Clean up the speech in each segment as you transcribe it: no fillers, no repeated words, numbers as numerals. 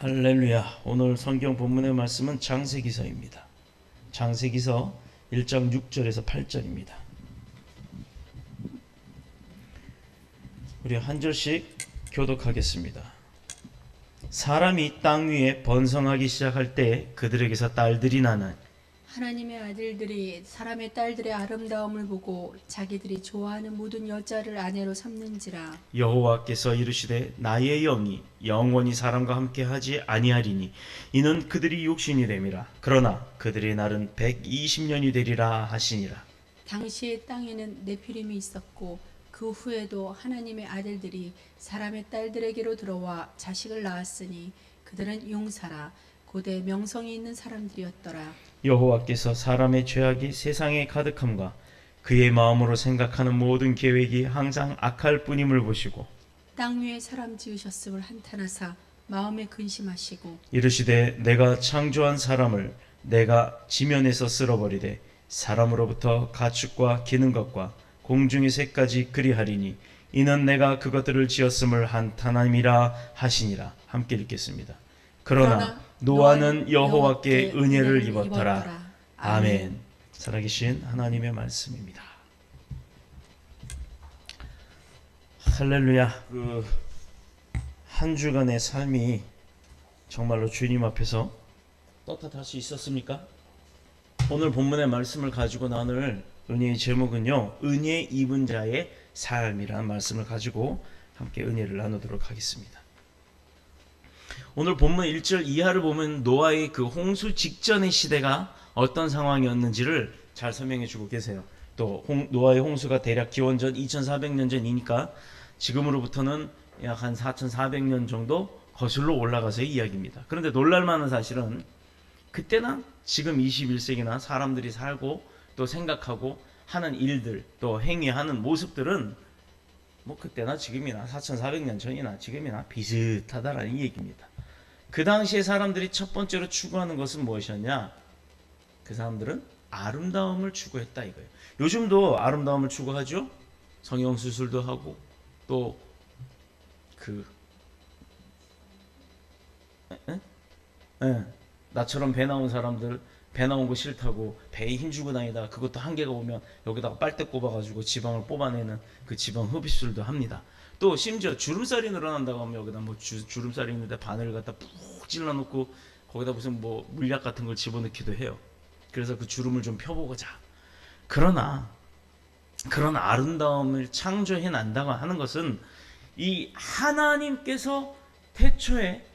할렐루야. 오늘 성경 본문의 말씀은 창세기서입니다. 창세기서 1장 6절에서 8절입니다. 우리 한 절씩 교독하겠습니다. 사람이 땅 위에 번성하기 시작할 때 그들에게서 딸들이 나는 하나님의 아들들이 사람의 딸들의 아름다움을 보고 자기들이 좋아하는 모든 여자를 아내로 삼는지라. 여호와께서 이르시되 나의 영이 영원히 사람과 함께 하지 아니하리니 이는 그들이 육신이 됨이라. 그러나 그들의 날은 120년이 되리라 하시니라. 당시의 땅에는 네피림이 있었고 그 후에도 하나님의 아들들이 사람의 딸들에게로 들어와 자식을 낳았으니 그들은 용사라 고대 명성이 있는 사람들이었더라. 여호와께서 사람의 죄악이 세상에 가득함과 그의 마음으로 생각하는 모든 계획이 항상 악할 뿐임을 보시고 땅 위에 사람 지으셨음을 한탄하사 마음에 근심하시고 이르시되 내가 창조한 사람을 내가 지면에서 쓸어버리되 사람으로부터 가축과 기는 것과 공중의 새까지 그리하리니 이는 내가 그것들을 지었음을 한탄함이라 하시니라. 함께 읽겠습니다. 그러나 노아는 여호와께 은혜를 입었더라. 아멘. 살아계신 하나님의 말씀입니다. 할렐루야. 한 주간의 삶이 정말로 주님 앞에서 떳떳할 수 있었습니까? 오늘 본문의 말씀을 가지고 나눌 은혜의 제목은요, 은혜 입은 자의 삶이라는 말씀을 가지고 함께 은혜를 나누도록 하겠습니다. 오늘 본문 1절 이하를 보면 노아의 그 홍수 직전의 시대가 어떤 상황이었는지를 잘 설명해 주고 계세요. 또 노아의 홍수가 대략 기원전 2400년 전이니까 지금으로부터는 약 한 4400년 정도 거슬러 올라가서의 이야기입니다. 그런데 놀랄만한 사실은 그때나 지금 21세기나 사람들이 살고 또 생각하고 하는 일들 또 행위하는 모습들은 뭐 그때나 지금이나 4400년 전이나 지금이나 비슷하다라는 얘기입니다. 그 당시에 사람들이 첫 번째로 추구하는 것은 무엇이었냐? 그 사람들은 아름다움을 추구했다 이거예요. 요즘도 아름다움을 추구하죠. 성형수술도 하고 또 나처럼 배 나온 사람들 배 나온 거 싫다고 배에 힘주고 다니다가 그것도 한계가 오면 여기다가 빨대 꼽아가지고 지방을 뽑아내는 그 지방 흡입술도 합니다. 또 심지어 주름살이 늘어난다고 하면 여기다 뭐 주름살이 있는데 바늘을 갖다 푹 찔러놓고 거기다 무슨 뭐 물약 같은 걸 집어넣기도 해요. 그래서 그 주름을 좀 펴보고자. 그러나 그런 아름다움을 창조해 난다고 하는 것은 이 하나님께서 태초에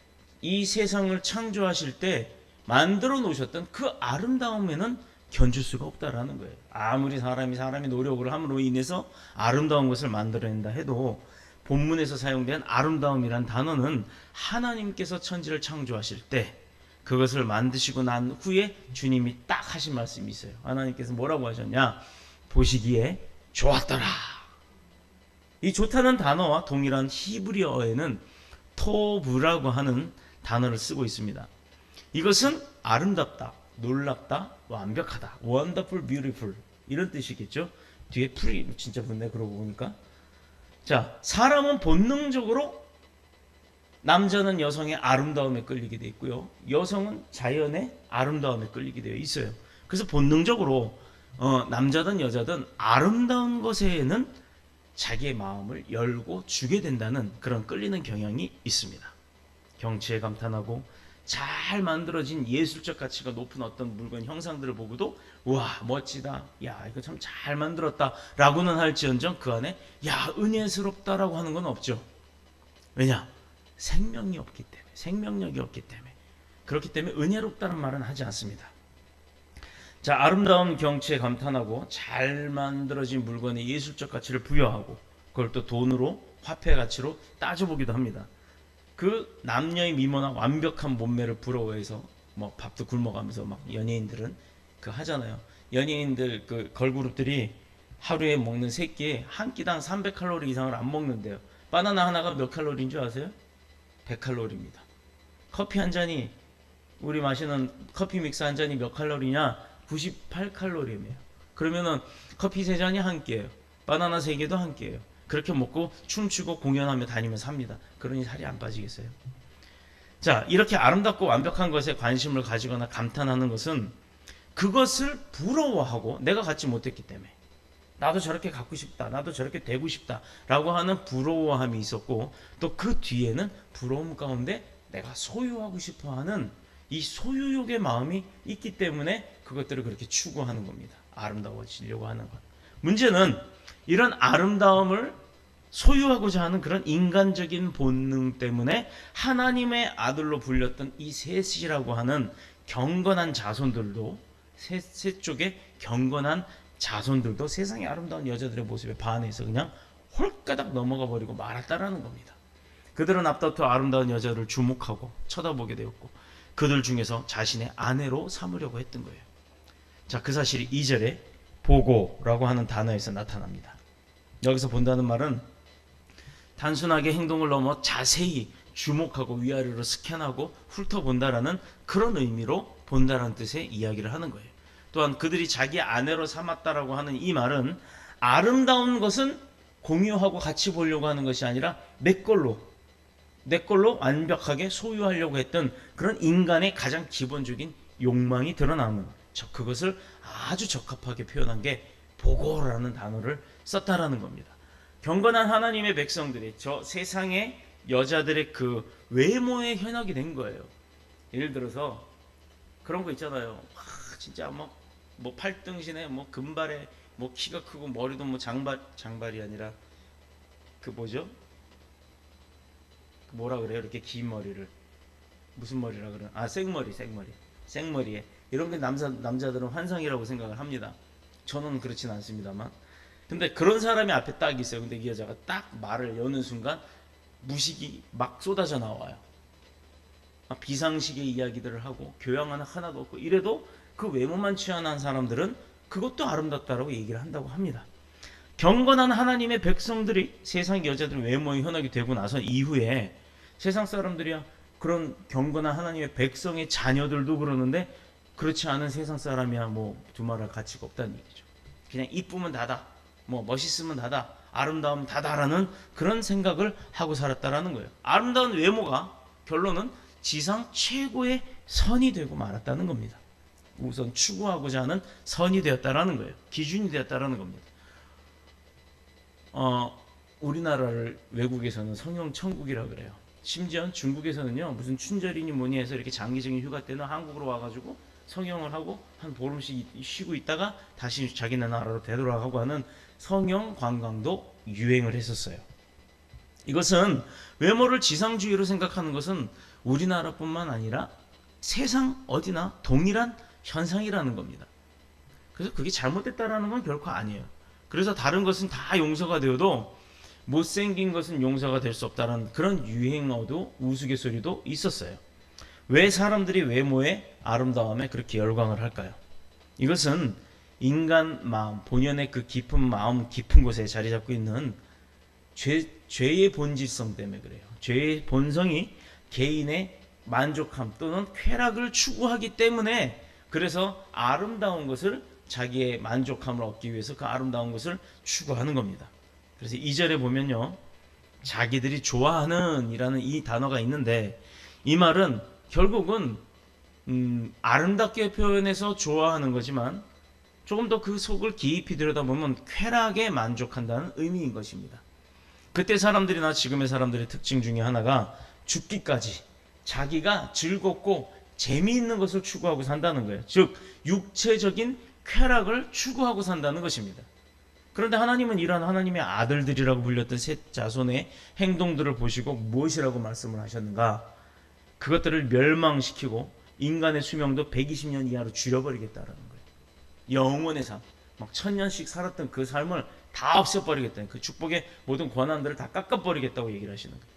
이 세상을 창조하실 때 만들어 놓으셨던 그 아름다움에는 견줄 수가 없다라는 거예요. 아무리 사람이 노력을 함으로 인해서 아름다운 것을 만들어낸다 해도 본문에서 사용된 아름다움이란 단어는 하나님께서 천지를 창조하실 때 그것을 만드시고 난 후에 주님이 딱 하신 말씀이 있어요. 하나님께서 뭐라고 하셨냐? 보시기에 좋았더라. 이 좋다는 단어와 동일한 히브리어에는 토브라고 하는 단어를 쓰고 있습니다. 이것은 아름답다, 놀랍다, 완벽하다, wonderful, beautiful 이런 뜻이겠죠. 뒤에 풀이 진짜 붙네 그러고 보니까. 자, 사람은 본능적으로 남자는 여성의 아름다움에 끌리게 돼 있고요, 여성은 자연의 아름다움에 끌리게 되어 있어요. 그래서 본능적으로 남자든 여자든 아름다운 것에는 자기의 마음을 열고 주게 된다는 그런 끌리는 경향이 있습니다. 경치에 감탄하고 잘 만들어진 예술적 가치가 높은 어떤 물건 형상들을 보고도 와 멋지다, 야 이거 참 잘 만들었다 라고는 할지언정 그 안에 야 은혜스럽다라고 하는 건 없죠. 왜냐? 생명이 없기 때문에, 생명력이 없기 때문에. 그렇기 때문에 은혜롭다는 말은 하지 않습니다. 자, 아름다운 경치에 감탄하고 잘 만들어진 물건에 예술적 가치를 부여하고 그걸 또 돈으로 화폐 가치로 따져보기도 합니다. 그 남녀의 미모나 완벽한 몸매를 부러워해서 뭐 밥도 굶어가면서 막 연예인들은 그 하잖아요. 연예인들 그 걸그룹들이 하루에 먹는 세 끼에 한 끼당 300칼로리 이상을 안 먹는데요. 바나나 하나가 몇 칼로리인 줄 아세요? 100칼로리입니다. 커피 한 잔이, 우리 마시는 커피 믹스 한 잔이 몇 칼로리냐? 98칼로리예요. 그러면은 커피 세 잔이 한 끼예요. 바나나 세 개도 한 끼예요. 그렇게 먹고 춤추고 공연하며 다니며 삽니다. 그러니 살이 안 빠지겠어요? 자, 이렇게 아름답고 완벽한 것에 관심을 가지거나 감탄하는 것은 그것을 부러워하고 내가 갖지 못했기 때문에 나도 저렇게 갖고 싶다, 나도 저렇게 되고 싶다 라고 하는 부러워함이 있었고, 또 그 뒤에는 부러움 가운데 내가 소유하고 싶어하는 이 소유욕의 마음이 있기 때문에 그것들을 그렇게 추구하는 겁니다. 아름다워지려고 하는 것. 문제는 이런 아름다움을 소유하고자 하는 그런 인간적인 본능 때문에 하나님의 아들로 불렸던 이 셋이라고 하는 경건한 자손들도, 셋 쪽에 경건한 자손들도 세상의 아름다운 여자들의 모습에 반해서 그냥 홀가닥 넘어가 버리고 말았다라는 겁니다. 그들은 앞다투어 아름다운 여자를 주목하고 쳐다보게 되었고 그들 중에서 자신의 아내로 삼으려고 했던 거예요. 자, 그 사실이 2절에 보고라고 하는 단어에서 나타납니다. 여기서 본다는 말은 단순하게 행동을 넘어 자세히 주목하고 위아래로 스캔하고 훑어본다라는 그런 의미로 본다라는 뜻의 이야기를 하는 거예요. 또한 그들이 자기 아내로 삼았다라고 하는 이 말은 아름다운 것은 공유하고 같이 보려고 하는 것이 아니라 내 걸로 완벽하게 소유하려고 했던 그런 인간의 가장 기본적인 욕망이 드러나는, 그것을 아주 적합하게 표현한 게 보고라는 단어를 썼다라는 겁니다. 경건한 하나님의 백성들이 저 세상의 여자들의 그 외모에 현혹이 된 거예요. 예를 들어서 그런 거 있잖아요. 진짜 뭐 팔등신에 뭐 금발에 뭐 키가 크고 머리도 뭐 장발이 아니라 그 뭐죠? 뭐라 그래요? 이렇게 긴 머리를 무슨 머리라 그러나? 아, 생머리에 이런 게 남자들은 환상이라고 생각을 합니다. 저는 그렇진 않습니다만. 근데 그런 사람이 앞에 딱 있어요. 근데 이 여자가 딱 말을 여는 순간 무식이 막 쏟아져 나와요. 비상식의 이야기들을 하고 교양 하나도 없고 이래도 그 외모만 취한한 사람들은 그것도 아름답다라고 얘기를 한다고 합니다. 경건한 하나님의 백성들이 세상 여자들 외모에 현혹이 되고 나서 이후에 세상 사람들이야 그런 경건한 하나님의 백성의 자녀들도 그러는데 그렇지 않은 세상 사람이야 뭐 두말할 가치가 없다는 얘기죠. 그냥 이쁘면 다다, 뭐 멋있으면 다다, 아름다우면 다다라는 그런 생각을 하고 살았다라는 거예요. 아름다운 외모가 결론은 지상 최고의 선이 되고 말았다는 겁니다. 우선 추구하고자 하는 선이 되었다라는 거예요. 기준이 되었다라는 겁니다. 우리나라를 외국에서는 성형 천국이라 그래요. 심지어 중국에서는요, 무슨 춘절이니 뭐니 해서 이렇게 장기적인 휴가 때는 한국으로 와가지고 성형을 하고 한 보름씩 쉬고 있다가 다시 자기네 나라로 되돌아가고 하는 성형 관광도 유행을 했었어요. 이것은 외모를 지상주의로 생각하는 것은 우리나라뿐만 아니라 세상 어디나 동일한 현상이라는 겁니다. 그래서 그게 잘못됐다라는 건 결코 아니에요. 그래서 다른 것은 다 용서가 되어도 못생긴 것은 용서가 될 수 없다는 그런 유행어도 우스갯소리도 있었어요. 왜 사람들이 외모의 아름다움에 그렇게 열광을 할까요? 이것은 인간 마음, 본연의 그 깊은 마음 깊은 곳에 자리 잡고 있는 죄의 본질성 때문에 그래요. 죄의 본성이 개인의 만족함 또는 쾌락을 추구하기 때문에, 그래서 아름다운 것을 자기의 만족함을 얻기 위해서 그 아름다운 것을 추구하는 겁니다. 그래서 2절에 보면요, 자기들이 좋아하는 이라는 이 단어가 있는데 이 말은 결국은 아름답게 표현해서 좋아하는 거지만 조금 더 그 속을 깊이 들여다보면 쾌락에 만족한다는 의미인 것입니다. 그때 사람들이나 지금의 사람들의 특징 중에 하나가 죽기까지 자기가 즐겁고 재미있는 것을 추구하고 산다는 거예요. 즉 육체적인 쾌락을 추구하고 산다는 것입니다. 그런데 하나님은 이러한 하나님의 아들들이라고 불렸던 셋 자손의 행동들을 보시고 무엇이라고 말씀을 하셨는가? 그것들을 멸망시키고 인간의 수명도 120년 이하로 줄여버리겠다라는 거예요. 영원의 삶, 막 1000년씩 살았던 그 삶을 다 없애버리겠다는, 그 축복의 모든 권한들을 다 깎아버리겠다고 얘기를 하시는 거예요.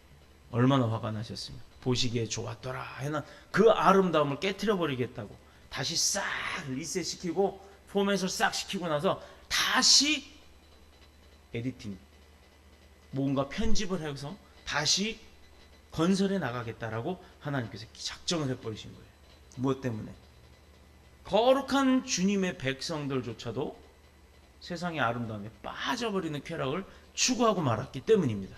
얼마나 화가 나셨습니까? 보시기에 좋았더라 해는 그 아름다움을 깨트려버리겠다고 다시 싹 리셋시키고 포맷을 싹 시키고 나서 다시 에디팅, 뭔가 편집을 해서 다시 건설해 나가겠다라고 하나님께서 작정을 해버리신 거예요. 무엇 때문에? 거룩한 주님의 백성들조차도 세상의 아름다움에 빠져버리는 쾌락을 추구하고 말았기 때문입니다.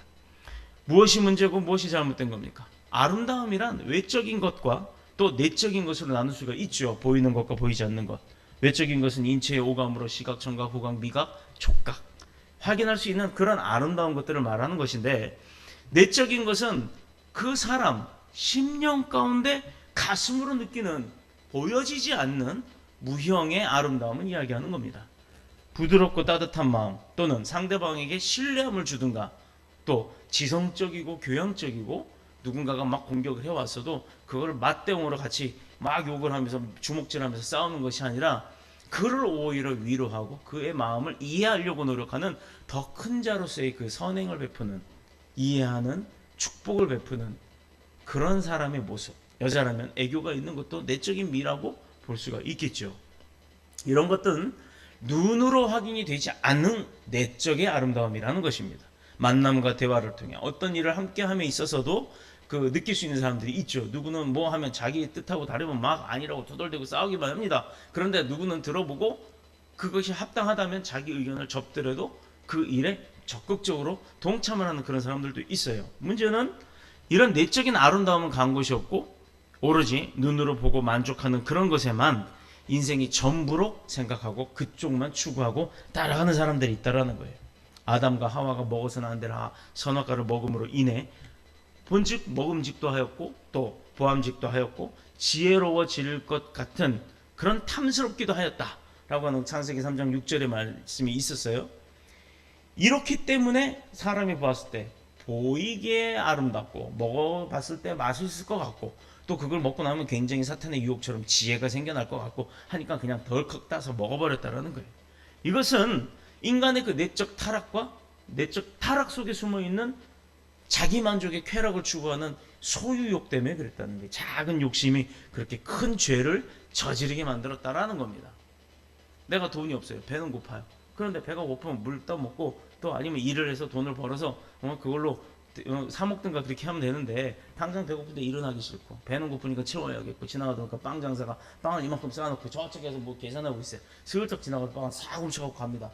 무엇이 문제고 무엇이 잘못된 겁니까? 아름다움이란 외적인 것과 또 내적인 것으로 나눌 수가 있죠. 보이는 것과 보이지 않는 것. 외적인 것은 인체의 오감으로 시각, 청각, 후각, 미각, 촉각 확인할 수 있는 그런 아름다운 것들을 말하는 것인데, 내적인 것은 그 사람 심령 가운데 가슴으로 느끼는 보여지지 않는 무형의 아름다움을 이야기하는 겁니다. 부드럽고 따뜻한 마음 또는 상대방에게 신뢰함을 주든가, 또 지성적이고 교양적이고 누군가가 막 공격을 해왔어도 그걸 맞대응으로 같이 막 욕을 하면서 주먹질하면서 싸우는 것이 아니라 그를 오히려 위로하고 그의 마음을 이해하려고 노력하는 더 큰 자로서의 그 선행을 베푸는, 이해하는, 축복을 베푸는 그런 사람의 모습. 여자라면 애교가 있는 것도 내적인 미라고 볼 수가 있겠죠. 이런 것들은 눈으로 확인이 되지 않는 내적의 아름다움이라는 것입니다. 만남과 대화를 통해 어떤 일을 함께함에 있어서도 그 느낄 수 있는 사람들이 있죠. 누구는 뭐 하면 자기 뜻하고 다르면 막 아니라고 투덜대고 싸우기만 합니다. 그런데 누구는 들어보고 그것이 합당하다면 자기 의견을 접더라도 그 일에 적극적으로 동참을 하는 그런 사람들도 있어요. 문제는 이런 내적인 아름다움은 간 곳이 없고 오로지 눈으로 보고 만족하는 그런 것에만 인생이 전부로 생각하고 그쪽만 추구하고 따라가는 사람들이 있다라는 거예요. 아담과 하와가 먹어서는 안 될 선악과를 먹음으로 인해 본즉 먹음직도 하였고 또 보암직도 하였고 지혜로워질 것 같은 그런 탐스럽기도 하였다라고 하는 창세기 3장 6절의 말씀이 있었어요. 이렇기 때문에 사람이 보았을 때 보이기에 아름답고 먹어봤을 때 맛있을 것 같고 또 그걸 먹고 나면 굉장히 사탄의 유혹처럼 지혜가 생겨날 것 같고 하니까 그냥 덜컥 따서 먹어버렸다라는 거예요. 이것은 인간의 그 내적 타락과 내적 타락 속에 숨어있는 자기 만족의 쾌락을 추구하는 소유욕 때문에 그랬다는 거예요. 작은 욕심이 그렇게 큰 죄를 저지르게 만들었다라는 겁니다. 내가 돈이 없어요. 배는 고파요. 그런데 배가 고프면 물 떠먹고 또 아니면 일을 해서 돈을 벌어서 그걸로 사 먹든가 그렇게 하면 되는데, 당장 배고픈데 일어나기 싫고 배는 고프니까 채워야겠고 지나가다가 빵 장사가 빵을 이만큼 쌓아놓고 저쪽에서 뭐 계산하고 있어요. 슬쩍 지나가서 빵을 싹 훔쳐가고 갑니다.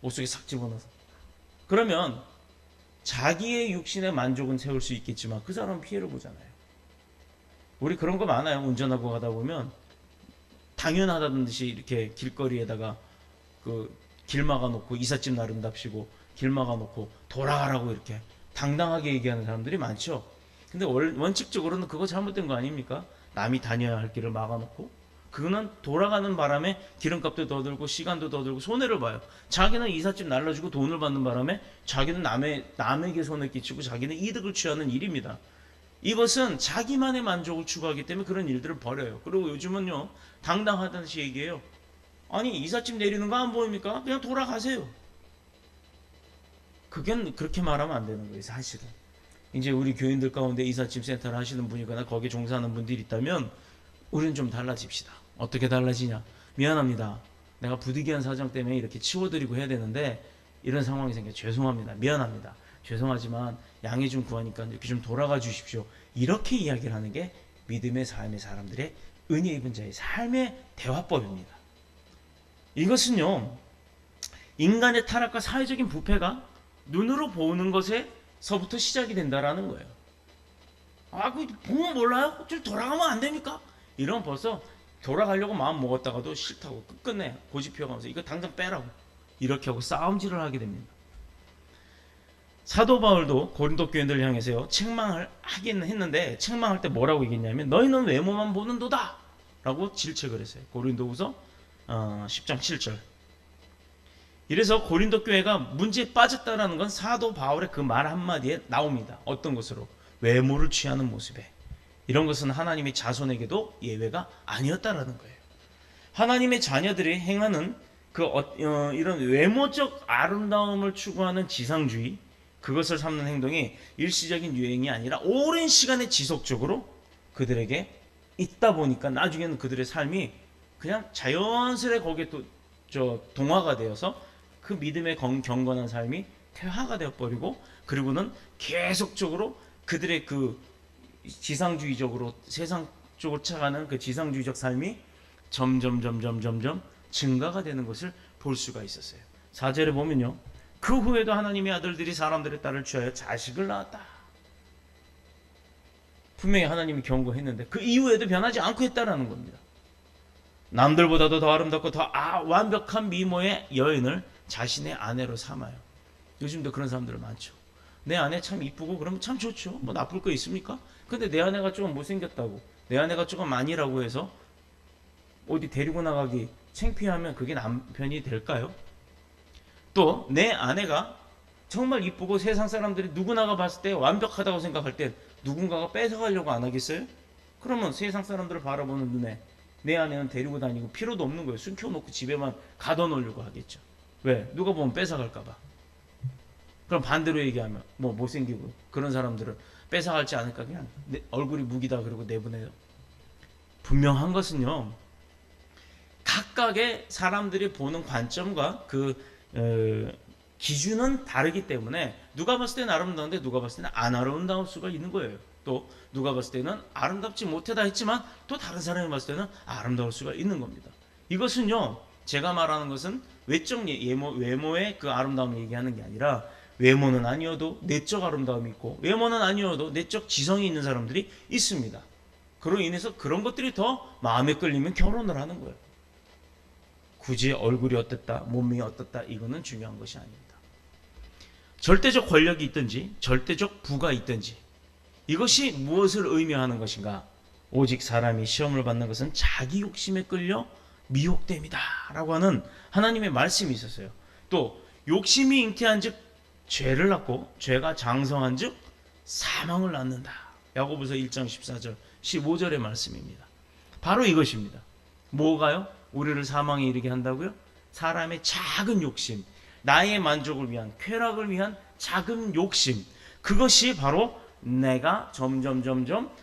옷 속에 싹 집어넣어서. 그러면 자기의 육신의 만족은 채울 수 있겠지만 그 사람은 피해를 보잖아요. 우리 그런 거 많아요. 운전하고 가다 보면 당연하다는 듯이 이렇게 길거리에다가 그 길 막아놓고 이삿짐 나른답시고 길 막아놓고 돌아가라고 이렇게 당당하게 얘기하는 사람들이 많죠. 근데 원칙적으로는 그거 잘못된 거 아닙니까? 남이 다녀야 할 길을 막아놓고 그거는 돌아가는 바람에 기름값도 더 들고 시간도 더 들고 손해를 봐요. 자기는 이삿짐 날라주고 돈을 받는 바람에 자기는 남에게 손해 끼치고 자기는 이득을 취하는 일입니다. 이것은 자기만의 만족을 추구하기 때문에 그런 일들을 벌여요. 그리고 요즘은요 당당하다듯이 얘기해요. 아니 이삿짐 내리는 거 안 보입니까? 그냥 돌아가세요. 그건 그렇게 말하면 안 되는 거예요. 사실은 이제 우리 교인들 가운데 이삿짐 센터를 하시는 분이거나 거기에 종사하는 분들이 있다면 우리는 좀 달라집시다. 어떻게 달라지냐? 미안합니다. 내가 부득이한 사정 때문에 이렇게 치워드리고 해야 되는데 이런 상황이 생겨 죄송합니다. 미안합니다. 죄송하지만 양해 좀 구하니까 이렇게 좀 돌아가 주십시오. 이렇게 이야기를 하는 게 믿음의 삶의 사람들의 은혜 입은 자의 삶의 대화법입니다. 이것은요 인간의 타락과 사회적인 부패가 눈으로 보는 것에서부터 시작이 된다라는 거예요. 아, 그 보면 몰라요? 좀 돌아가면 안 됩니까? 이러면 벌써 돌아가려고 마음 먹었다가도 싫다고 끝끝내 고집 피워가면서 이거 당장 빼라고 이렇게 하고 싸움질을 하게 됩니다. 사도 바울도 고린도 교인들을 향해서요 책망을 하긴 했는데 책망할 때 뭐라고 얘기했냐면 너희는 외모만 보는도다 라고 질책을 했어요. 고린도후서 10장 7절. 이래서 고린도 교회가 문제에 빠졌다는 건 사도 바울의 그 말 한마디에 나옵니다. 어떤 것으로? 외모를 취하는 모습에. 이런 것은 하나님의 자손에게도 예외가 아니었다라는 거예요. 하나님의 자녀들이 행하는 이런 외모적 아름다움을 추구하는 지상주의, 그것을 삼는 행동이 일시적인 유행이 아니라 오랜 시간에 지속적으로 그들에게 있다 보니까 나중에는 그들의 삶이 그냥 자연스레 거기에 동화가 되어서 그 믿음의 경건한 삶이 퇴화가 되어버리고 그리고는 계속적으로 그들의 그 지상주의적으로 세상 쪽으로 차가는 그 지상주의적 삶이 점점 증가가 되는 것을 볼 수가 있었어요. 4절에 보면요. 그 후에도 하나님의 아들들이 사람들의 딸을 취하여 자식을 낳았다. 분명히 하나님이 경고했는데 그 이후에도 변하지 않고 했다라는 겁니다. 남들보다도 더 아름답고 더 완벽한 미모의 여인을 자신의 아내로 삼아요. 요즘도 그런 사람들 많죠. 내 아내 참 이쁘고 그러면 참 좋죠. 뭐 나쁠 거 있습니까? 근데 내 아내가 조금 못생겼다고, 내 아내가 조금 아니라고 해서 어디 데리고 나가기 창피하면 그게 남편이 될까요? 또 내 아내가 정말 이쁘고 세상 사람들이 누구나가 봤을 때 완벽하다고 생각할 때 누군가가 뺏어가려고 안 하겠어요? 그러면 세상 사람들을 바라보는 눈에 내 아내는 데리고 다니고 필요도 없는 거예요. 숨겨놓고 집에만 가둬놓으려고 하겠죠. 왜? 누가 보면 뺏어갈까 봐. 그럼 반대로 얘기하면 뭐 못생기고 그런 사람들은 뺏어갈지 않을까, 그냥 얼굴이 무기다 그러고 내보내요. 분명한 것은요, 각각의 사람들이 보는 관점과 기준은 다르기 때문에 누가 봤을 때는 아름다운데 누가 봤을 때는 안 아름다울 수가 있는 거예요. 또 누가 봤을 때는 아름답지 못하다 했지만 또 다른 사람이 봤을 때는 아름다울 수가 있는 겁니다. 이것은요, 제가 말하는 것은 외적 외모의 그 아름다움을 얘기하는 게 아니라, 외모는 아니어도 내적 아름다움이 있고 외모는 아니어도 내적 지성이 있는 사람들이 있습니다. 그로 인해서 그런 것들이 더 마음에 끌리면 결혼을 하는 거예요. 굳이 얼굴이 어떻다, 몸이 어떻다, 이거는 중요한 것이 아닙니다. 절대적 권력이 있든지 절대적 부가 있든지 이것이 무엇을 의미하는 것인가? 오직 사람이 시험을 받는 것은 자기 욕심에 끌려 미혹됨이다 라고 하는 하나님의 말씀이 있었어요. 또 욕심이 잉태한 즉 죄를 낳고 죄가 장성한 즉 사망을 낳는다. 야고보서 1장 14절 15절의 말씀입니다. 바로 이것입니다. 뭐가요? 우리를 사망에 이르게 한다고요? 사람의 작은 욕심, 나의 만족을 위한, 쾌락을 위한 작은 욕심, 그것이 바로 내가 점점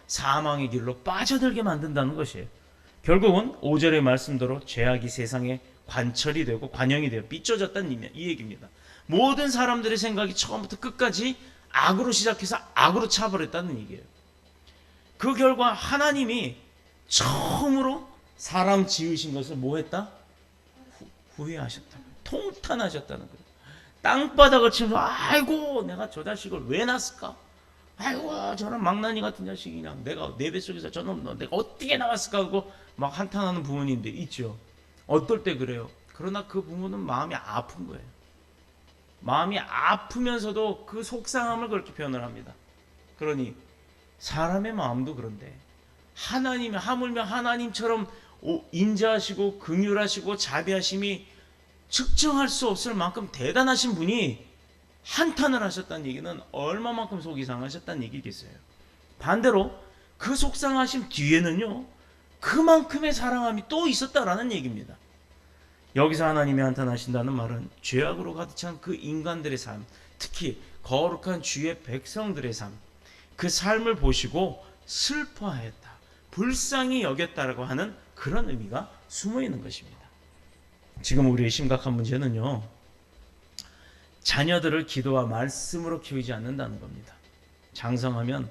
사망의 길로 빠져들게 만든다는 것이에요. 결국은 5절의 말씀대로 죄악이 세상에 관철이 되고 관영이 되어 삐쳐졌다는 이 얘기입니다. 모든 사람들의 생각이 처음부터 끝까지 악으로 시작해서 악으로 차버렸다는 얘기예요. 그 결과 하나님이 처음으로 사람 지으신 것을 뭐 했다? 후회하셨다. 통탄하셨다는 거예요. 땅바닥을 치면서 아이고 내가 저 자식을 왜 낳았을까? 아이고 저런 망나니 같은 자식이 그냥 내가 내 뱃속에서 저놈 내가 어떻게 나왔을까 하고 막 한탄하는 부모님들 있죠. 어떨 때 그래요. 그러나 그 부모는 마음이 아픈 거예요. 마음이 아프면서도 그 속상함을 그렇게 표현을 합니다. 그러니 사람의 마음도 그런데 하나님이 하물며 하나님처럼 인자하시고 긍휼하시고 자비하심이 측정할 수 없을 만큼 대단하신 분이 한탄을 하셨다는 얘기는 얼마만큼 속이 상하셨다는 얘기겠어요. 반대로 그 속상하심 뒤에는요, 그만큼의 사랑함이 또 있었다라는 얘기입니다. 여기서 하나님이 한탄하신다는 말은 죄악으로 가득 찬 그 인간들의 삶, 특히 거룩한 주의 백성들의 삶, 그 삶을 보시고 슬퍼하였다, 불쌍히 여겼다라고 하는 그런 의미가 숨어 있는 것입니다. 지금 우리의 심각한 문제는요, 자녀들을 기도와 말씀으로 키우지 않는다는 겁니다. 장성하면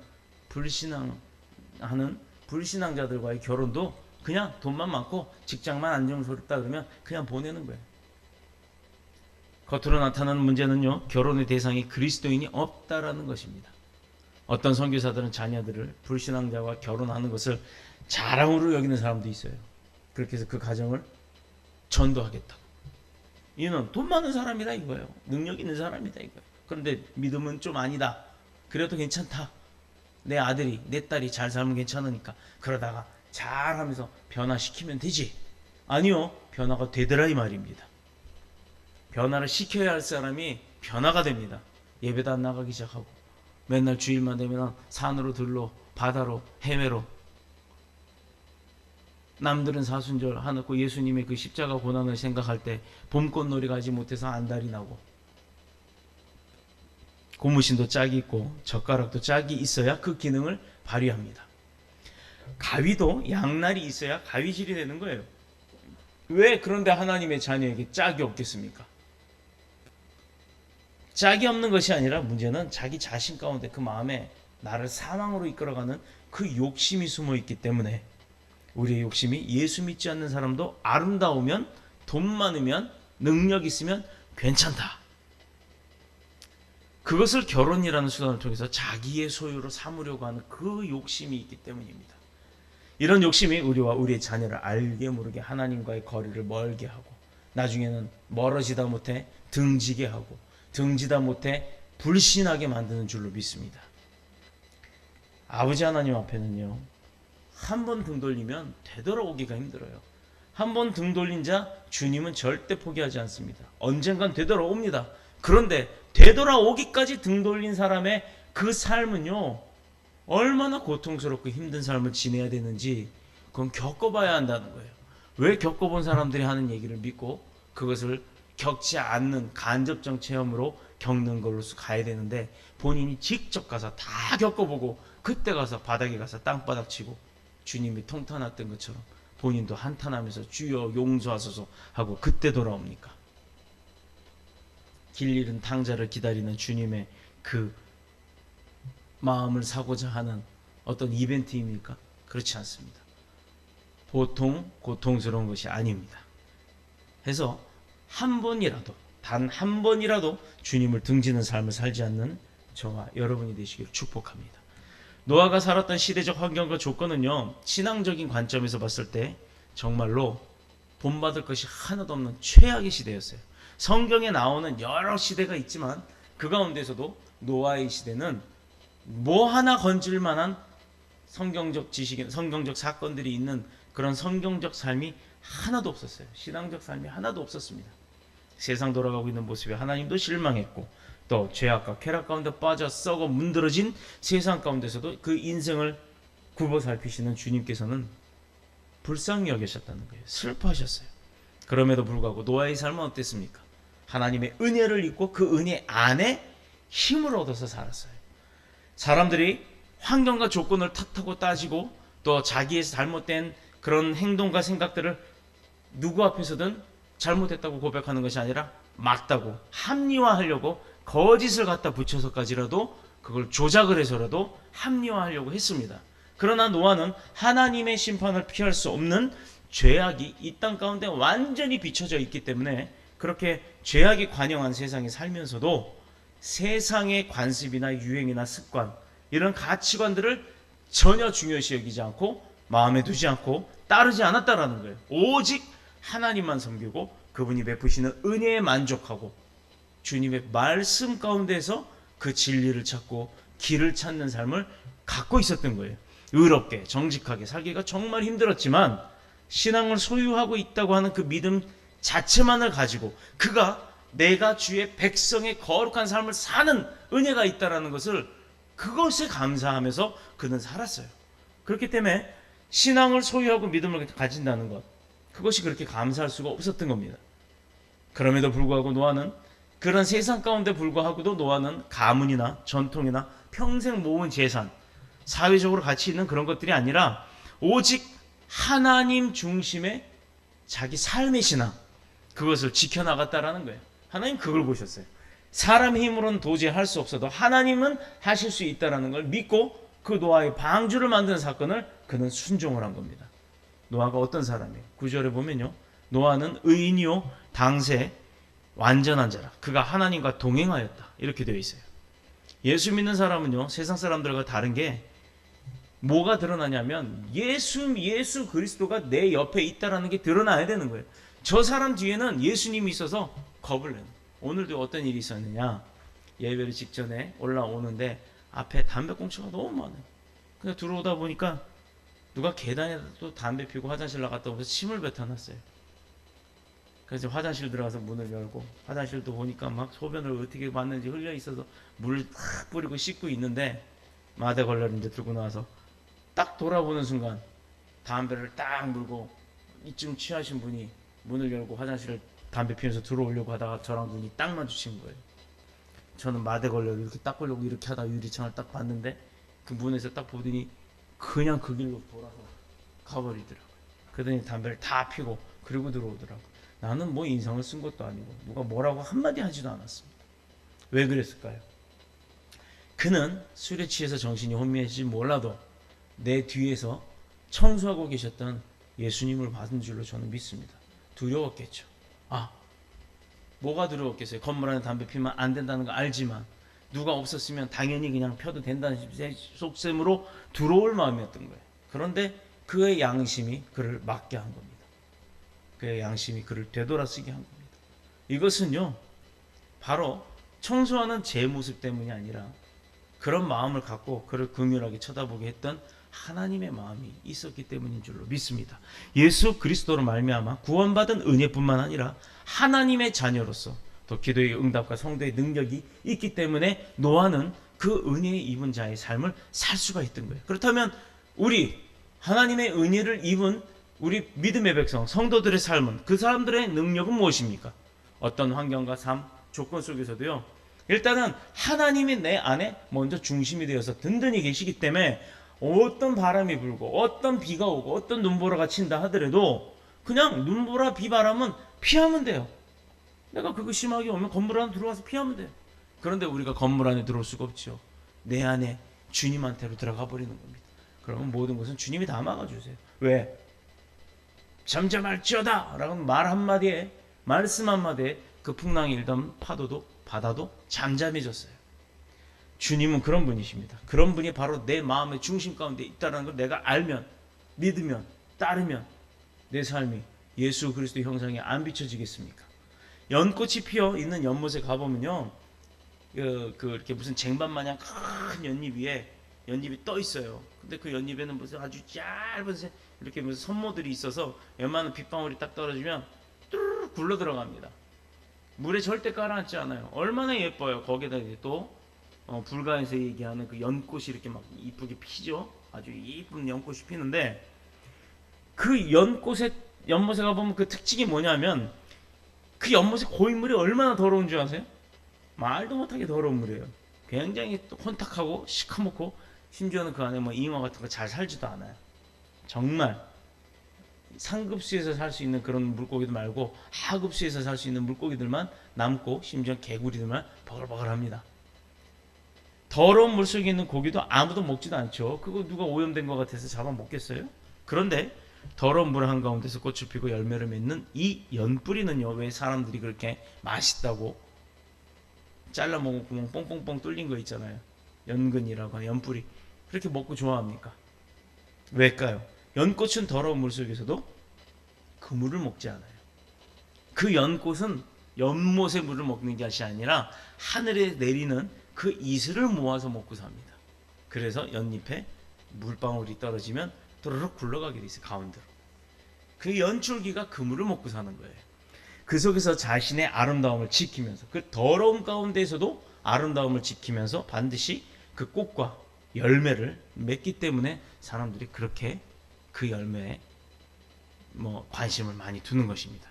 불신앙자들과의 결혼도 그냥 돈만 많고 직장만 안정스럽다 그러면 그냥 보내는 거예요. 겉으로 나타나는 문제는요, 결혼의 대상이 그리스도인이 없다라는 것입니다. 어떤 선교사들은 자녀들을 불신앙자와 결혼하는 것을 자랑으로 여기는 사람도 있어요. 그렇게 해서 그 가정을 전도하겠다고. 이는 돈 많은 사람이다 이거예요. 능력 있는 사람이다 이거예요. 그런데 믿음은 좀 아니다. 그래도 괜찮다. 내 아들이 내 딸이 잘 살면 괜찮으니까 그러다가 잘하면서 변화시키면 되지. 아니요, 변화가 되더라 이 말입니다. 변화를 시켜야 할 사람이 변화가 됩니다. 예배도 안 나가기 시작하고 맨날 주일만 되면 산으로 들로 바다로 해외로, 남들은 사순절 하놓고 예수님의 그 십자가 고난을 생각할 때 봄꽃놀이 가지 못해서 안달이 나고, 고무신도 짝이 있고 젓가락도 짝이 있어야 그 기능을 발휘합니다. 가위도 양날이 있어야 가위질이 되는 거예요. 왜 그런데 하나님의 자녀에게 짝이 없겠습니까? 짝이 없는 것이 아니라 문제는 자기 자신 가운데 그 마음에 나를 사망으로 이끌어가는 그 욕심이 숨어 있기 때문에, 우리의 욕심이 예수 믿지 않는 사람도 아름다우면, 돈 많으면, 능력 있으면 괜찮다. 그것을 결혼이라는 수단을 통해서 자기의 소유로 삼으려고 하는 그 욕심이 있기 때문입니다. 이런 욕심이 우리와 우리의 자녀를 알게 모르게 하나님과의 거리를 멀게 하고 나중에는 멀어지다 못해 등지게 하고 등지다 못해 불신하게 만드는 줄로 믿습니다. 아버지 하나님 앞에는요, 한 번 등 돌리면 되돌아오기가 힘들어요. 한 번 등 돌린 자 주님은 절대 포기하지 않습니다. 언젠간 되돌아옵니다. 그런데 되돌아오기까지 등 돌린 사람의 그 삶은요, 얼마나 고통스럽고 힘든 삶을 지내야 되는지 그건 겪어봐야 한다는 거예요. 왜 겪어본 사람들이 하는 얘기를 믿고 그것을 겪지 않는 간접적 체험으로 겪는 걸로 가야 되는데, 본인이 직접 가서 다 겪어보고 그때 가서 바닥에 가서 땅바닥 치고 주님이 통탄했던 것처럼 본인도 한탄하면서 주여 용서하소서 하고 그때 돌아옵니까? 길 잃은 탕자를 기다리는 주님의 그 마음을 사고자 하는 어떤 이벤트입니까? 그렇지 않습니다. 보통 고통스러운 것이 아닙니다. 해서 한 번이라도, 단 한 번이라도 주님을 등지는 삶을 살지 않는 저와 여러분이 되시기를 축복합니다. 노아가 살았던 시대적 환경과 조건은요, 신앙적인 관점에서 봤을 때 정말로 본받을 것이 하나도 없는 최악의 시대였어요. 성경에 나오는 여러 시대가 있지만 그 가운데서도 노아의 시대는 뭐 하나 건질 만한 성경적 지식, 성경적 사건들이 있는 그런 성경적 삶이 하나도 없었어요. 신앙적 삶이 하나도 없었습니다. 세상 돌아가고 있는 모습에 하나님도 실망했고, 또 죄악과 쾌락 가운데 빠져 썩어 문드러진 세상 가운데서도 그 인생을 굽어 살피시는 주님께서는 불쌍히 여기셨다는 거예요. 슬퍼하셨어요. 그럼에도 불구하고 노아의 삶은 어땠습니까? 하나님의 은혜를 입고 그 은혜 안에 힘을 얻어서 살았어요. 사람들이 환경과 조건을 탓하고 따지고 또 자기의 잘못된 그런 행동과 생각들을 누구 앞에서든 잘못했다고 고백하는 것이 아니라 맞다고 합리화하려고 거짓을 갖다 붙여서까지라도 그걸 조작을 해서라도 합리화하려고 했습니다. 그러나 노아는 하나님의 심판을 피할 수 없는 죄악이 이 땅 가운데 완전히 비춰져 있기 때문에 그렇게 죄악이 관영한 세상에 살면서도 세상의 관습이나 유행이나 습관, 이런 가치관들을 전혀 중요시 여기지 않고 마음에 두지 않고 따르지 않았다라는 거예요. 오직 하나님만 섬기고 그분이 베푸시는 은혜에 만족하고 주님의 말씀 가운데서 그 진리를 찾고 길을 찾는 삶을 갖고 있었던 거예요. 의롭게 정직하게 살기가 정말 힘들었지만 신앙을 소유하고 있다고 하는 그 믿음 자체만을 가지고 그가 내가 주의 백성의 거룩한 삶을 사는 은혜가 있다라는 것을, 그것에 감사하면서 그는 살았어요. 그렇기 때문에 신앙을 소유하고 믿음을 가진다는 것, 그것이 그렇게 감사할 수가 없었던 겁니다. 그럼에도 불구하고 노아는, 그런 세상 가운데 불구하고도 노아는 가문이나 전통이나 평생 모은 재산, 사회적으로 가치 있는 그런 것들이 아니라 오직 하나님 중심의 자기 삶의 신앙, 그것을 지켜나갔다라는 거예요. 하나님 그걸 보셨어요. 사람의 힘으로는 도저히 할 수 없어도 하나님은 하실 수 있다는 걸 믿고 그 노아의 방주를 만드는 사건을 그는 순종을 한 겁니다. 노아가 어떤 사람이에요? 9절에 보면요, 노아는 의인이요 당세 완전한 자라 그가 하나님과 동행하였다, 이렇게 되어 있어요. 예수 믿는 사람은요 세상 사람들과 다른 게 뭐가 드러나냐면 예수 그리스도가 내 옆에 있다라는 게 드러나야 되는 거예요. 저 사람 뒤에는 예수님이 있어서 겁을 내는. 오늘도 어떤 일이 있었느냐, 예배를 직전에 올라오는데 앞에 담배꽁초가 너무 많아요. 그냥 들어오다 보니까 누가 계단에다 또 담배 피우고 화장실 나갔다 오면서 침을 뱉어놨어요. 그래서 화장실 들어가서 문을 열고 화장실도 보니까 막 소변을 어떻게 봤는지 흘려 있어서 물을 탁 뿌리고 씻고 있는데 마대걸레를 이제 들고 나와서 딱 돌아보는 순간 담배를 딱 물고 이쯤 취하신 분이 문을 열고 화장실을 담배 피우면서 들어오려고 하다가 저랑 눈이 딱 마주친 거예요. 저는 마대걸레를 이렇게 닦으려고 이렇게 하다가 유리창을 딱 봤는데 그 문에서 딱 보더니 그냥 그 길로 돌아서 가버리더라고요. 그러더니 담배를 다 피고 그리고 들어오더라고요. 나는 뭐 인상을 쓴 것도 아니고 누가 뭐라고 한마디 하지도 않았습니다. 왜 그랬을까요? 그는 술에 취해서 정신이 혼미해질지 몰라도 내 뒤에서 청소하고 계셨던 예수님을 받은 줄로 저는 믿습니다. 두려웠겠죠. 뭐가 두려웠겠어요? 건물 안에 담배 피면 안 된다는 거 알지만 누가 없었으면 당연히 그냥 펴도 된다는 속셈으로 들어올 마음이었던 거예요. 그런데 그의 양심이 그를 맞게 한 겁니다. 그의 양심이 그를 되돌아쓰게 한 겁니다. 이것은요, 바로 청소하는 제 모습 때문이 아니라 그런 마음을 갖고 그를 긍휼하게 쳐다보게 했던 하나님의 마음이 있었기 때문인 줄로 믿습니다. 예수 그리스도로 말미암아 구원받은 은혜뿐만 아니라 하나님의 자녀로서 또 기도의 응답과 성도의 능력이 있기 때문에 노아는 그 은혜에 입은 자의 삶을 살 수가 있던 거예요. 그렇다면 우리 하나님의 은혜를 입은 우리 믿음의 백성, 성도들의 삶은, 그 사람들의 능력은 무엇입니까? 어떤 환경과 삶, 조건 속에서도요, 일단은 하나님이 내 안에 먼저 중심이 되어서 든든히 계시기 때문에 어떤 바람이 불고 어떤 비가 오고 어떤 눈보라가 친다 하더라도 그냥 눈보라 비바람은 피하면 돼요. 내가 그거 심하게 오면 건물 안에 들어가서 피하면 돼요. 그런데 우리가 건물 안에 들어올 수가 없죠. 내 안에 주님한테로 들어가 버리는 겁니다. 그러면 모든 것은 주님이 다 막아주세요. 왜? 잠잠할지어다 라고 말 한마디에, 말씀 한마디에 그 풍랑이 일던 파도도 바다도 잠잠해졌어요. 주님은 그런 분이십니다. 그런 분이 바로 내 마음의 중심 가운데 있다는 걸 내가 알면, 믿으면, 따르면 내 삶이 예수 그리스도 형상에 안 비춰지겠습니까? 연꽃이 피어 있는 연못에 가보면요, 이렇게 무슨 쟁반 마냥 큰 연잎 위에 연잎이 떠 있어요. 근데 그 연잎에는 무슨 아주 짧은 이렇게 무슨 선모들이 있어서 웬만한 빗방울이 딱 떨어지면 뚜루룩 굴러 들어갑니다. 물에 절대 깔아앉지 않아요. 얼마나 예뻐요. 거기다 이제 또 불가에서 얘기하는 그 연꽃이 이렇게 막 이쁘게 피죠. 아주 이쁜 연꽃이 피는데, 그 연못에 가보면 그 특징이 뭐냐면, 그 연못의 고인물이 얼마나 더러운 줄 아세요? 말도 못하게 더러운 물이에요. 굉장히 또 혼탁하고 시커멓고, 심지어는 그 안에 뭐 잉어 같은 거 잘 살지도 않아요. 정말 상급수에서 살 수 있는 그런 물고기들 말고 하급수에서 살 수 있는 물고기들만 남고, 심지어 개구리들만 버글버글합니다. 더러운 물속에 있는 고기도 아무도 먹지도 않죠. 그거 누가 오염된 것 같아서 잡아 먹겠어요? 그런데 더러운 물 한가운데서 꽃을 피고 열매를 맺는 이 연뿌리는요, 왜 사람들이 그렇게 맛있다고 잘라 먹은 구멍 뽕뽕뽕 뚫린 거 있잖아요. 연근이라고 하는 연뿌리. 그렇게 먹고 좋아합니까? 왜일까요? 연꽃은 더러운 물 속에서도 그 물을 먹지 않아요. 그 연꽃은 연못의 물을 먹는 것이 아니라 하늘에 내리는 그 이슬을 모아서 먹고 삽니다. 그래서 연잎에 물방울이 떨어지면 도로록 굴러가게 돼 있어요. 가운데로. 그 연줄기가 그 물을 먹고 사는 거예요. 그 속에서 자신의 아름다움을 지키면서, 그 더러운 가운데에서도 아름다움을 지키면서 반드시 그 꽃과 열매를 맺기 때문에 사람들이 그렇게 그 열매에 관심을 많이 두는 것입니다.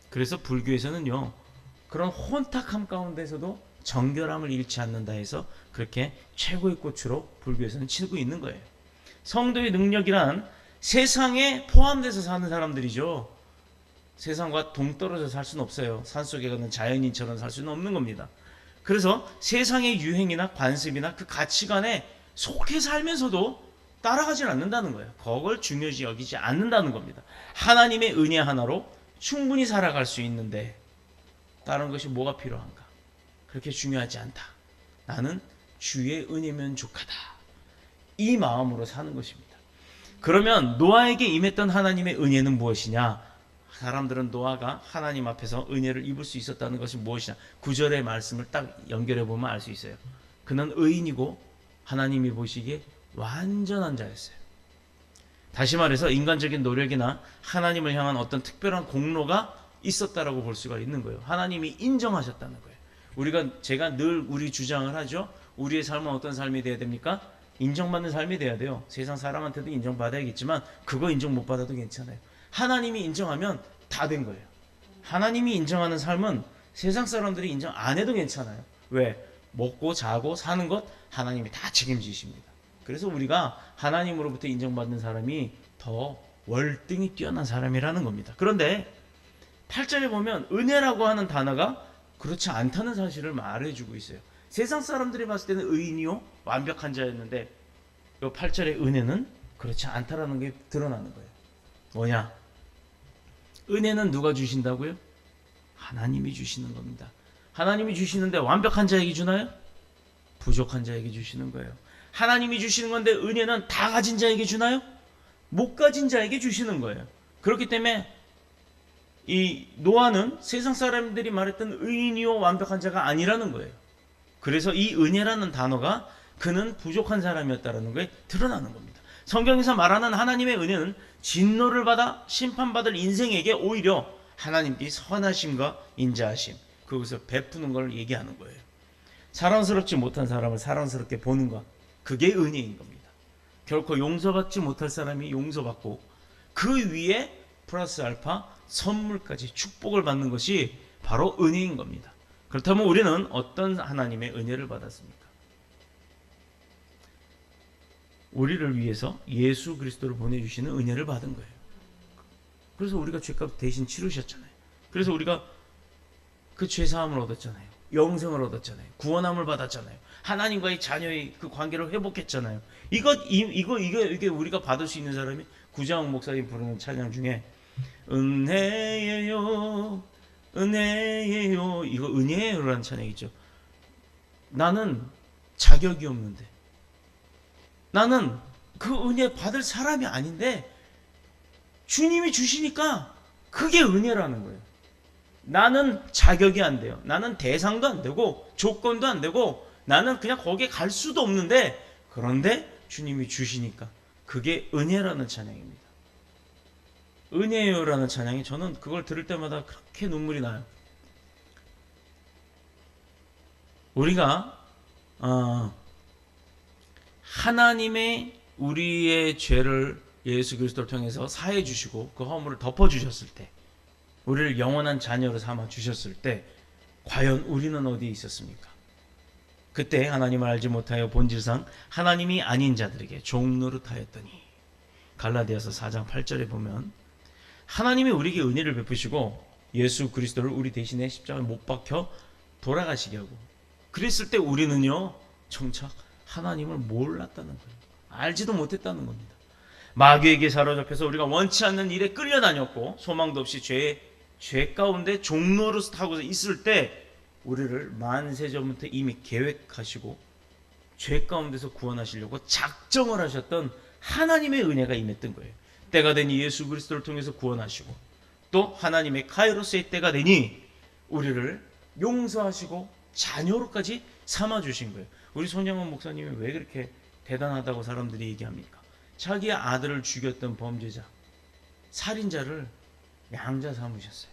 그래서 불교에서는요, 그런 혼탁함 가운데서도 정결함을 잃지 않는다 해서 그렇게 최고의 꽃으로 불교에서는 치고 있는 거예요. 성도의 능력이란 세상에 포함돼서 사는 사람들이죠. 세상과 동떨어져 살 수는 없어요. 산속에 가는 자연인처럼 살 수는 없는 겁니다. 그래서 세상의 유행이나 관습이나 그 가치관에 속해 살면서도 따라가지 않는다는 거예요. 그걸 중요시 여기지 않는다는 겁니다. 하나님의 은혜 하나로 충분히 살아갈 수 있는데 다른 것이 뭐가 필요한가? 그렇게 중요하지 않다. 나는 주의 은혜면 족하다. 이 마음으로 사는 것입니다. 그러면 노아에게 임했던 하나님의 은혜는 무엇이냐? 사람들은 노아가 하나님 앞에서 은혜를 입을 수 있었다는 것이 무엇이냐? 9절의 말씀을 딱 연결해 보면 알 수 있어요. 그는 의인이고 하나님이 보시기에 완전한 자였어요. 다시 말해서 인간적인 노력이나 하나님을 향한 어떤 특별한 공로가 있었다라고 볼 수가 있는 거예요. 하나님이 인정하셨다는 거예요. 제가 늘 우리 주장을 하죠. 우리의 삶은 어떤 삶이 돼야 됩니까? 인정받는 삶이 돼야 돼요. 세상 사람한테도 인정받아야겠지만 그거 인정 못 받아도 괜찮아요. 하나님이 인정하면 다 된 거예요. 하나님이 인정하는 삶은 세상 사람들이 인정 안 해도 괜찮아요. 왜? 먹고 자고 사는 것 하나님이 다 책임지십니다. 그래서 우리가 하나님으로부터 인정받는 사람이 더 월등히 뛰어난 사람이라는 겁니다. 그런데 8절에 보면 은혜라고 하는 단어가 그렇지 않다는 사실을 말해주고 있어요. 세상 사람들이 봤을 때는 의인이요 완벽한 자였는데 이 8절의 은혜는 그렇지 않다라는 게 드러나는 거예요. 뭐냐? 은혜는 누가 주신다고요? 하나님이 주시는 겁니다. 하나님이 주시는데 완벽한 자에게 주나요? 부족한 자에게 주시는 거예요. 하나님이 주시는 건데 은혜는 다 가진 자에게 주나요? 못 가진 자에게 주시는 거예요. 그렇기 때문에 이 노아는 세상 사람들이 말했던 의인이요 완벽한 자가 아니라는 거예요. 그래서 이 은혜라는 단어가 그는 부족한 사람이었다는 거에 드러나는 겁니다. 성경에서 말하는 하나님의 은혜는 진노를 받아 심판받을 인생에게 오히려 하나님께 선하심과 인자하심, 그것을 베푸는 걸 얘기하는 거예요. 사랑스럽지 못한 사람을 사랑스럽게 보는 것, 그게 은혜인 겁니다. 결코 용서받지 못할 사람이 용서받고 그 위에 플러스 알파 선물까지 축복을 받는 것이 바로 은혜인 겁니다. 그렇다면 우리는 어떤 하나님의 은혜를 받았습니까? 우리를 위해서 예수 그리스도를 보내주시는 은혜를 받은 거예요. 그래서 우리가 죄값 대신 치르셨잖아요. 그래서 우리가 그 죄사함을 얻었잖아요. 영생을 얻었잖아요. 구원함을 받았잖아요. 하나님과의 자녀의 그 관계를 회복했잖아요. 이게 우리가 받을 수 있는 사람이 구자욱 목사님 부르는 찬양 중에 은혜예요, 은혜예요. 이거 은혜예요라는 찬양이죠. 나는 자격이 없는데, 나는 그 은혜 받을 사람이 아닌데 주님이 주시니까 그게 은혜라는 거예요. 나는 자격이 안 돼요. 나는 대상도 안 되고 조건도 안 되고 나는 그냥 거기에 갈 수도 없는데, 그런데 주님이 주시니까 그게 은혜라는 찬양입니다. 은혜요라는 찬양이, 저는 그걸 들을 때마다 그렇게 눈물이 나요. 우리가 하나님의 우리의 죄를 예수 그리스도를 통해서 사해 주시고 그 허물을 덮어 주셨을 때, 우리를 영원한 자녀로 삼아 주셨을 때 과연 우리는 어디에 있었습니까? 그때 하나님을 알지 못하여 본질상 하나님이 아닌 자들에게 종노릇하였더니, 갈라디아서 4장 8절에 보면 하나님이 우리에게 은혜를 베푸시고 예수 그리스도를 우리 대신에 십자가에 못 박혀 돌아가시게 하고 그랬을 때 우리는요 정작 하나님을 몰랐다는 거예요. 알지도 못했다는 겁니다. 마귀에게 사로잡혀서 우리가 원치 않는 일에 끌려다녔고 소망도 없이 죄 가운데 종노릇하고 있을 때 우리를 만세전부터 이미 계획하시고 죄 가운데서 구원하시려고 작정을 하셨던 하나님의 은혜가 임했던 거예요. 때가 되니 예수 그리스도를 통해서 구원하시고 또 하나님의 카이로스의 때가 되니 우리를 용서하시고 자녀로까지 삼아주신 거예요. 우리 손영원 목사님이 왜 그렇게 대단하다고 사람들이 얘기합니까? 자기의 아들을 죽였던 범죄자, 살인자를 양자 삼으셨어요.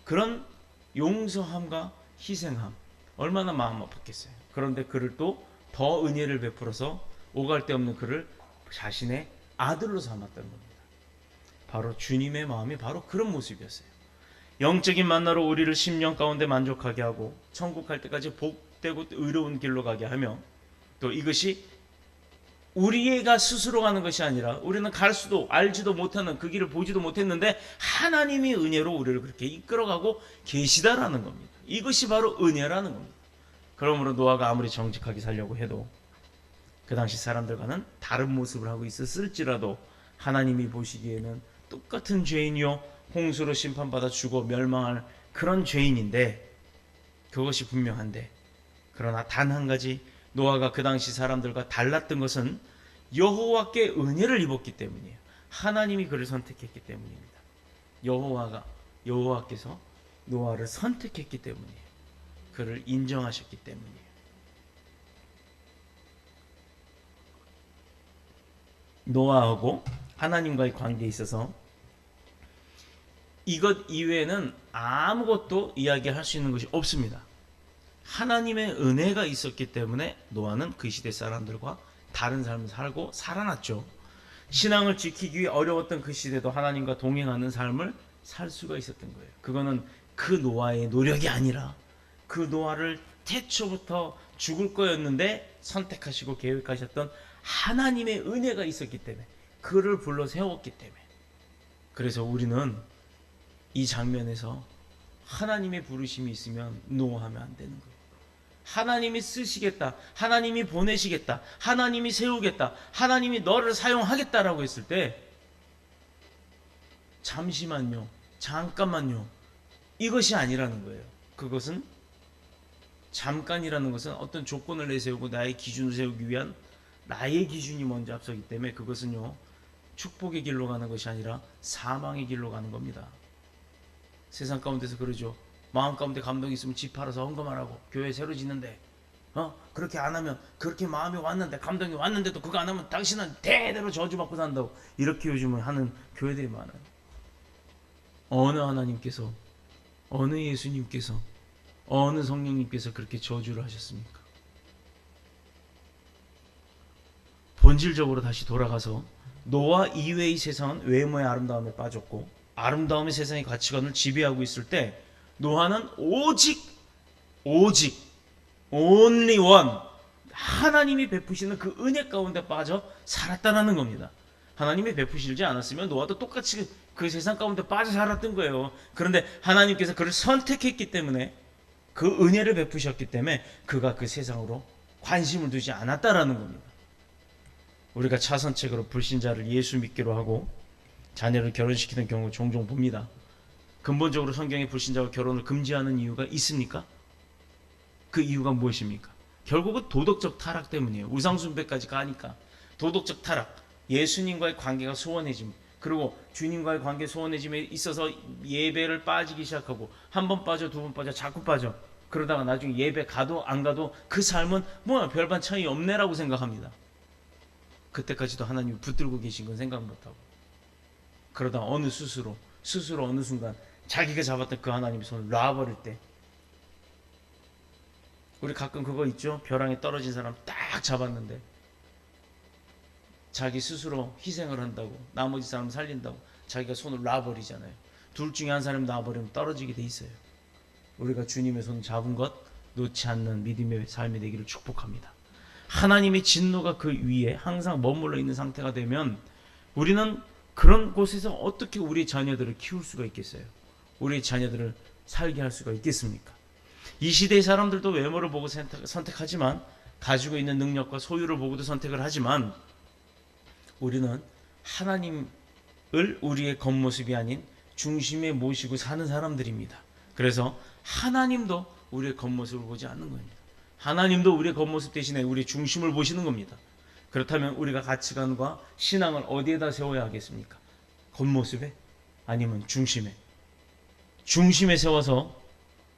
그런 용서함과 희생함, 얼마나 마음 아팠겠어요. 그런데 그를 또 더 은혜를 베풀어서 오갈 데 없는 그를 자신의 아들로 삼았다는 겁니다. 바로 주님의 마음이 바로 그런 모습이었어요. 영적인 만나로 우리를 10년 가운데 만족하게 하고 천국 갈 때까지 복되고 의로운 길로 가게 하며, 또 이것이 우리가 스스로 가는 것이 아니라 우리는 갈 수도 알지도 못하는 그 길을 보지도 못했는데 하나님이 은혜로 우리를 그렇게 이끌어가고 계시다라는 겁니다. 이것이 바로 은혜라는 겁니다. 그러므로 노아가 아무리 정직하게 살려고 해도 그 당시 사람들과는 다른 모습을 하고 있었을지라도 하나님이 보시기에는 똑같은 죄인이요 홍수로 심판받아 죽어 멸망할 그런 죄인인데, 그것이 분명한데, 그러나 단 한 가지 노아가 그 당시 사람들과 달랐던 것은 여호와께 은혜를 입었기 때문이에요. 하나님이 그를 선택했기 때문입니다. 여호와께서 노아를 선택했기 때문이에요. 그를 인정하셨기 때문이에요. 노아하고 하나님과의 관계에 있어서 이것 이외에는 아무것도 이야기할 수 있는 것이 없습니다. 하나님의 은혜가 있었기 때문에 노아는 그 시대 사람들과 다른 삶을 살고 살아났죠. 신앙을 지키기 위해 어려웠던 그 시대도 하나님과 동행하는 삶을 살 수가 있었던 거예요. 그거는 그 노아의 노력이 아니라 그 노아를 태초부터 죽을 거였는데 선택하시고 계획하셨던 하나님의 은혜가 있었기 때문에, 그를 불러 세웠기 때문에. 그래서 우리는 이 장면에서 하나님의 부르심이 있으면 노하면 안 되는 거예요. 하나님이 쓰시겠다, 하나님이 보내시겠다, 하나님이 세우겠다, 하나님이 너를 사용하겠다라고 했을 때 잠시만요, 잠깐만요, 이것이 아니라는 거예요. 그것은 잠깐이라는 것은 어떤 조건을 내세우고 나의 기준을 세우기 위한 나의 기준이 먼저 앞서기 때문에 그것은요 축복의 길로 가는 것이 아니라 사망의 길로 가는 겁니다. 세상 가운데서 그러죠. 마음 가운데 감동이 있으면 집 팔아서 헌금하라고, 교회 새로 짓는데 그렇게 안 하면, 그렇게 마음이 왔는데 감동이 왔는데도 그거 안 하면 당신은 대대로 저주받고 산다고, 이렇게 요즘은 하는 교회들이 많아요. 어느 하나님께서, 어느 예수님께서, 어느 성령님께서 그렇게 저주를 하셨습니까? 본질적으로 다시 돌아가서 노아 이외의 세상은 외모의 아름다움에 빠졌고 아름다움의 세상의 가치관을 지배하고 있을 때 노아는 오직 only one 하나님이 베푸시는 그 은혜 가운데 빠져 살았다는 겁니다. 하나님이 베푸시지 않았으면 노아도 똑같이 그 세상 가운데 빠져 살았던 거예요. 그런데 하나님께서 그를 선택했기 때문에, 그 은혜를 베푸셨기 때문에 그가 그 세상으로 관심을 두지 않았다라는 겁니다. 우리가 차선책으로 불신자를 예수 믿기로 하고 자녀를 결혼시키는 경우 종종 봅니다. 근본적으로 성경에 불신자와 결혼을 금지하는 이유가 있습니까? 그 이유가 무엇입니까? 결국은 도덕적 타락 때문이에요. 우상숭배까지 가니까 도덕적 타락, 예수님과의 관계가 소원해짐, 그리고 주님과의 관계 소원해짐에 있어서 예배를 빠지기 시작하고 한 번 빠져, 두 번 빠져, 자꾸 빠져. 그러다가 나중에 예배 가도 안 가도 그 삶은 뭐 별반 차이 없네라고 생각합니다. 그때까지도 하나님이 붙들고 계신 건 생각 못하고, 그러다 어느 스스로 어느 순간 자기가 잡았던 그 하나님의 손을 놔버릴 때, 우리 가끔 그거 있죠? 벼랑에 떨어진 사람 딱 잡았는데 자기 스스로 희생을 한다고, 나머지 사람 살린다고 자기가 손을 놔버리잖아요. 둘 중에 한 사람이 놔버리면 떨어지게 돼 있어요. 우리가 주님의 손 잡은 것 놓지 않는 믿음의 삶이 되기를 축복합니다. 하나님의 진노가 그 위에 항상 머물러 있는 상태가 되면 우리는 그런 곳에서 어떻게 우리 자녀들을 키울 수가 있겠어요? 우리 자녀들을 살게 할 수가 있겠습니까? 이 시대의 사람들도 외모를 보고 선택하지만, 가지고 있는 능력과 소유를 보고도 선택을 하지만, 우리는 하나님을 우리의 겉모습이 아닌 중심에 모시고 사는 사람들입니다. 그래서 하나님도 우리의 겉모습을 보지 않는 겁니다. 하나님도 우리의 겉모습 대신에 우리의 중심을 보시는 겁니다. 그렇다면 우리가 가치관과 신앙을 어디에다 세워야 하겠습니까? 겉모습에? 아니면 중심에? 중심에 세워서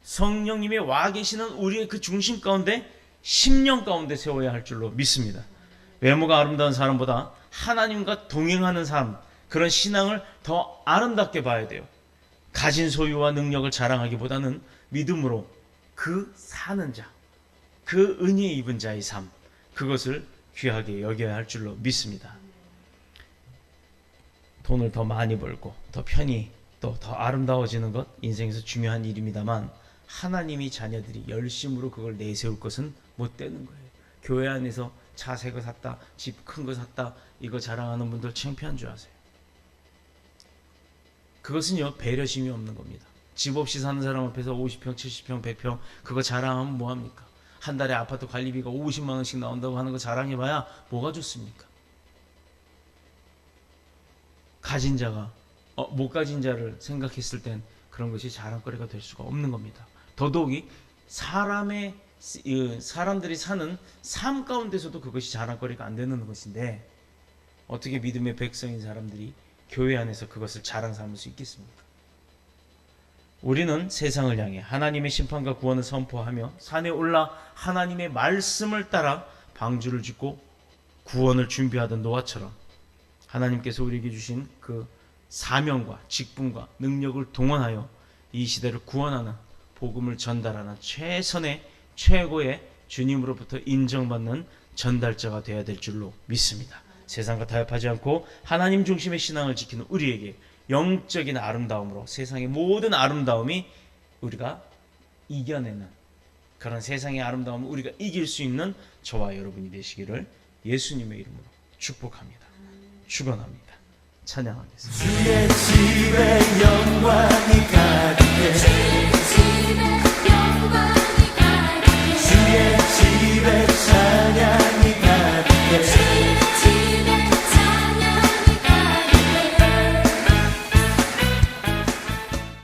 성령님이 와 계시는 우리의 그 중심 가운데, 심령 가운데 세워야 할 줄로 믿습니다. 외모가 아름다운 사람보다 하나님과 동행하는 삶, 그런 신앙을 더 아름답게 봐야 돼요. 가진 소유와 능력을 자랑하기보다는 믿음으로 그 사는 자, 그 은혜 입은 자의 삶, 그것을 귀하게 여겨야 할 줄로 믿습니다. 돈을 더 많이 벌고 더 편히 또 더 아름다워지는 것, 인생에서 중요한 일입니다만, 하나님이 자녀들이 열심으로 그걸 내세울 것은 못 되는 거예요. 교회 안에서 차 새 거 샀다, 집 큰 거 샀다, 이거 자랑하는 분들 창피한 줄 아세요? 그것은요 배려심이 없는 겁니다. 집 없이 사는 사람 앞에서 50평, 70평, 100평 그거 자랑하면 뭐합니까? 한 달에 아파트 관리비가 50만 원씩 나온다고 하는 거 자랑해봐야 뭐가 좋습니까? 가진 자가 못 가진 자를 생각했을 땐 그런 것이 자랑거리가 될 수가 없는 겁니다. 더더욱이 사람들이 사는 삶 가운데서도 그것이 자랑거리가 안 되는 것인데, 어떻게 믿음의 백성인 사람들이 교회 안에서 그것을 자랑 삼을 수 있겠습니까? 우리는 세상을 향해 하나님의 심판과 구원을 선포하며 산에 올라 하나님의 말씀을 따라 방주를 짓고 구원을 준비하던 노아처럼, 하나님께서 우리에게 주신 그 사명과 직분과 능력을 동원하여 이 시대를 구원하는, 복음을 전달하는 최고의 주님으로부터 인정받는 전달자가 되어야 될 줄로 믿습니다. 세상과 타협하지 않고 하나님 중심의 신앙을 지키는 우리에게 영적인 아름다움으로 세상의 모든 아름다움이 우리가 이겨내는, 그런 세상의 아름다움을 우리가 이길 수 있는 저와 여러분이 되시기를 예수님의 이름으로 축복합니다. 축원합니다. 찬양하겠습니다. 주의 집에 영광이 가득해